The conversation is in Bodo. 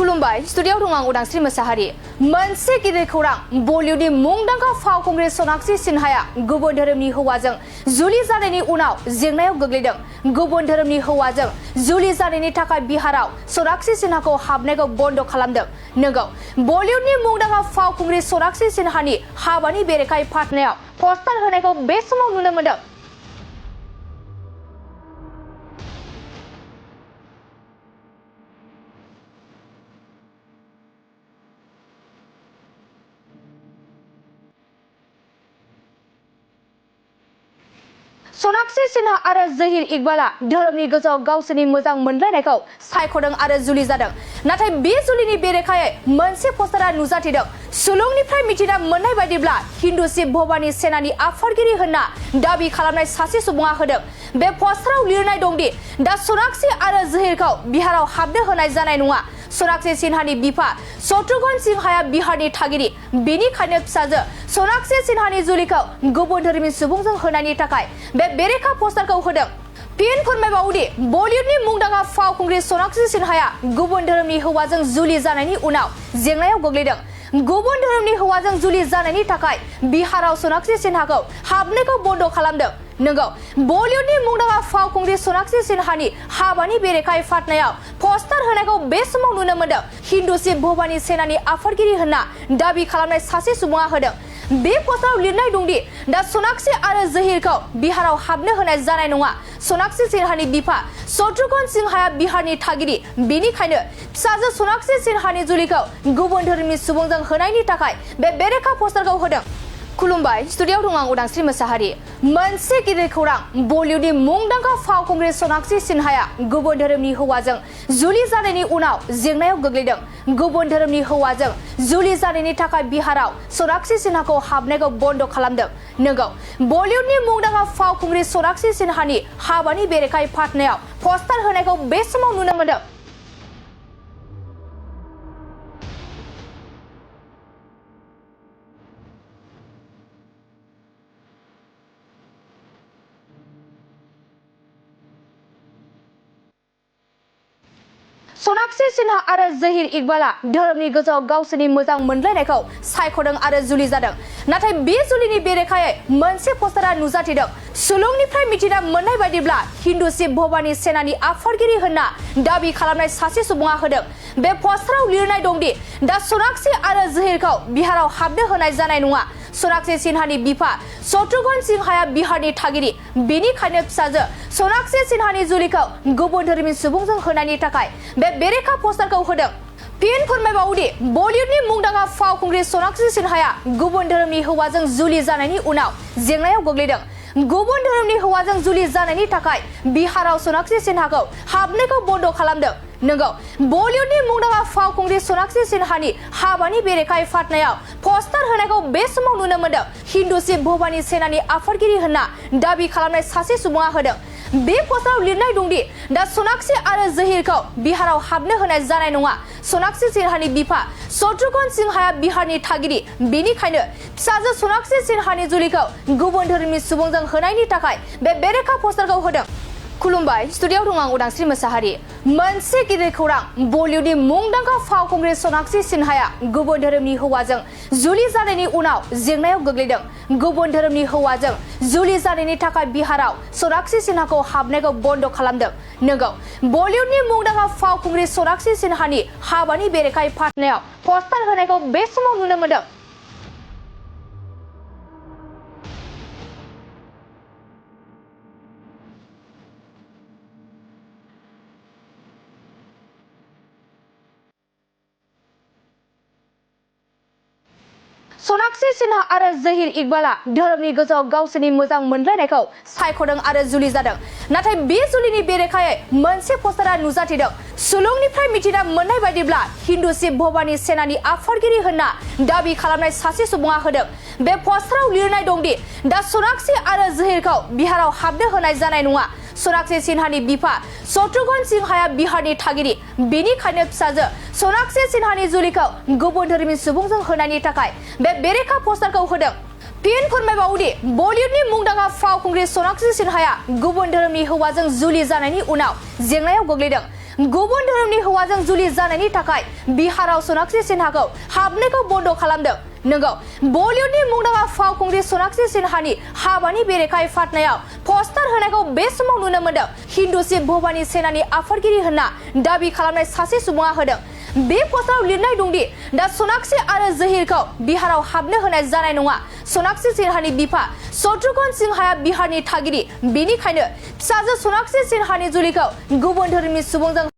खुलुमबाय स्टुडियाव दं आं उदांस्रि मोसाहारि मोनसे गिदिर खौरां बलिउडनि मुंदांखा फावखुंग्रि सनाक्षी सिन्हाया गुबुन धोरोमनि हौवाजों जुलि जानायनि उनाव जेंनायाव गोग्लैदों। गुबुन धोरोमनि हौवाजों जुलि जानायनि थाखाय बिहाराव सनाक्षी सिन्हाखौ हाबनायखौ बन्द खालामदों। नंगौ, बलिउडनि मुंदांखा फावखुंग्रि सनाक्षी सिन्हानि हाबानि बेरेखायै फाथनायाव पस्टार होनायखौ बे समाव नुनो मोनदों। सोनाक्षी सिन्हा आरो जहीर इकबाला धोरोमनि गोजौआव गावसोरनि मोजां मोनलायनायखौ सायख'दों आरो जुलि जादों। नाथाय बे जुलिनि बेरेखायै मोनसे पस्टारा नुजाथिदों। सुलुंनिफ्राय मिथिना मोननाय बायदिब्ला हिन्दु शिव भबानी सेनानि आफादगिरि होनना दाबि खालामनाय सासे सुबुङा होदों। बे पस्टाराव लिरनाय दंदि दा सोनाक्षी आरो जहीरखौ बिहाराव हाबनो होनाय जानाय नङा। सोनाक्षी सिन्हानि बिफा शत्रुघ्न सिन्हाया बिहारनि थागिरि, बेनिखायनो फिसाजो सोनाक्षी सिन्हानि जुलिखौ गुबुन धोरोमनि सुबुंजों होनायनि थाखाय बे बेरेखा पस्टारखौ होदों। फिन फोरमायबावोदि बलिउडनि मुंदांखा फावखुंग्रि सोनाक्षी सिन्हाया गुबुन धोरोमनि हौवाजों जुलि जानायनि उनाव जेंनायाव गोग्लैदों। गुबुन धोरोमनि हौवाजों जुलि जानायनि थाखाय बिहाराव सोनाक्षी सिन्हाखौ हाबनायखौ बन्द खालामदों। नंगौ, बलिउडनि मुंदांखा फावखुंग्रि सोनाक्षी सिन्हानि हाबानि बेरेखायै फाथनायाव पस्टार होनायखौ बे समाव नुनो मोनदों। हिन्दु शिव भबानी सेनानि आफादगिरि होनना दाबि खालामनाय सासे सुबुङा होदों। बे पस्टाराव लिरनाय दंदि दा सोनाक्षी आरो जहीरखौ बिहाराव हाबनो होनाय जानाय नङा। सोनाक्षी सिन्हानि बिफा शत्रुघ्न सिन्हाया बिहारनि थागिरि, बेनिखायनो फिसाजो सोनाक्षी सिन्हानि जुलिखौ गुबुन धोरोमनि सुबुंजों होनायनि थाखाय बे बेरेखा पस्टारखौ होदों। खुलुमबाय स्टुडियाव दं आं उदांस्रि मोसाहारि मोनसे गिदिर खौरां बलिउडनि मुंदांखा फावखुंग्रि सनाक्षी सिन्हाया गुबुन धोरोमनि हौवाजों जुलि जानायनि उनाव जेंनायाव गोग्लैदों। गुबुन धोरोमनि हौवाजों जुलि जानायनि थाखाय बिहाराव सनाक्षी सिन्हाखौ हाबनायखौ बन्द खालामदों। नंगौ, बलिउडनि मुंदांखा फावखुंग्रि सनाक्षी सिन्हानि हाबानि बेरेखायै फाथनायाव पस्टार होनायखौ बे समाव नुनो मोनदों। सोनाक्षी सिन्हा आरो जहीर इकबाला धोरोमनि गोजौआव गावसोरनि मोजां मोनलायनायखौ सायख'दों आरो जुलि जादों। नाथाय बे जुलिनि बेरेखायै मोनसे पस्टारा नुजाथिदों। सुलुंनिफ्राय मिथिना मोननाय बायदिब्ला हिन्दु शिव भबानी सेनानि आफादगिरि होनना दाबि खालामनाय सासे सुबुङा होदों। बे पस्टाराव लिरनाय दंदि दा सोनाक्षी आरो जहीरखौ बिहाराव हाबनो होनाय जानाय नङा। सोनाक्षी सिन्हानि बिफा शत्रुघ्न सिन्हाया बिहारनि थागिरि, बेनिखायनो फिसाजो सोनाक्षी सिन्हानि जुलिखौ गुबुन धोरोमनि सुबुंजों होनायनि थाखाय बे बेरेखा पस्टारखौ होदों। फिन फोरमायबावोदि बलिउडनि मुंदांखा फावखुंग्रि सोनाक्षी सिन्हाया गुबुन धोरोमनि हौवाजों जुलि जानायनि उनाव जेंनायाव गोग्लैदों। गुबुन धोरोमनि हौवाजों जुलि जानायनि थाखाय बिहाराव सोनाक्षी सिन्हाखौ हाबनायखौ बन्द खालामदों। नंगौ, बलिउडनि मुंदांखा फावखुंग्रि सोनाक्षी सिन्हानि हाबानि बेरेखायै फाथनायाव पस्टार होनायखौ बे समाव नुनो मोनदों। हिन्दु शिव भबानी सेनानि आफादगिरि होनना दाबि खालामनाय सासे सुबुङा होदों। बे पस्टाराव लिरनाय दंदि दा सोनाक्षी आरो जहीरखौ बिहाराव हाबनो होनाय जानाय नङा। सोनाक्षी सिन्हानि बिफा शत्रुघ्न सिन्हाया बिहारनि थागिरि, बेनिखायनो फिसाजो सोनाक्षी सिन्हानि जुलिखौ गुबुन धोरोमनि सुबुंजों होनायनि थाखाय बे बेरेखा पस्टारखौ होदों। खुलुमबाय स्टुडियाव दं आं उदांस्रि मोसाहारि मोनसे गिदिर खौरां बलिउडनि मुंदांखा फावखुंग्रि सनाक्षी सिन्हाया गुबुन धोरोमनि हौवाजों जुलि जानायनि उनाव जेंनायाव गोग्लैदों। गुबुन धोरोमनि हौवाजों जुलि जानायनि थाखाय बिहाराव सनाक्षी सिन्हाखौ हाबनायखौ बन्द खालामदों। नंगौ, बलिउडनि मुंदांखा फावखुंग्रि सनाक्षी सिन्हानि हाबानि बेरेखायै फाथनायाव पस्टार होनायखौ बे समाव नुनो मोनदों। सोनाक्षी सिन्हा आरो जहीर इकबाला धोरोमनि गोजौआव गावसोरनि मोजां मोनलायनायखौ सायख'दों आरो जुलि जादों। नाथाय बे जुलिनि बेरेखायै मोनसे पस्टारा नुजाथिदों। सुलुंनिफ्राय मिथिना मोननाय बायदिब्ला हिन्दु शिव भबानी सेनानि आफादगिरि होनना दाबि खालामनाय सासे सुबुङा होदों। बे पस्टाराव लिरनाय दंदि दा सोनाक्षी आरो जहीरखौ बिहाराव हाबनो होनाय जानाय नङा। सोनाक्षी सिन्हानि बिफा शत्रुघ्न सिन्हाया बिहारनि थागिरि, बेनिखायनो फिसाजो सोनाक्षी सिन्हानि जुलिखौ गुबुन धोरोमनि सुबुंजों होनायनि थाखाय बे बेरेखा पस्टारखौ होदों। फिन फोरमायबावोदि बलिउडनि मुंदांखा फावखुंग्रि सोनाक्षी सिन्हाया गुबुन धोरोमनि हौवाजों जुलि जानायनि उनाव जेंनायाव गोग्लैदों। गुबुन धोरोमनि हौवाजों जुलि जानायनि थाखाय बिहाराव सोनाक्षी सिन्हाखौ हाबनायखौ बन्द खालामदों। नंगौ, बलिउडनि मुंदांखा फावखुंग्रि सोनाक्षी सिन्हानि हाबानि बेरेखायै फाटनायाव पस्टार होनायखौ बे समाव नुनो मोनदों। हिन्दु शिव भबानी सेनानि आफादगिरि होनना दाबि खालामनाय सासे सुबुङा होदों। बे पस्टाराव लिरनाय दंदि दा सोनाक्षी आरो जहिरखौ बिहाराव हाबनो होनाय जानाय नङा। सोनाक्षी सिन्हानि बिफा शत्रुघ्न सिन्हाया बिहारनि थागिरि, बेनिखायनो फिसाजो सोनाक्षी सिन्हानि जुलिखौ गुबुन धोरोमनि सुबुंजों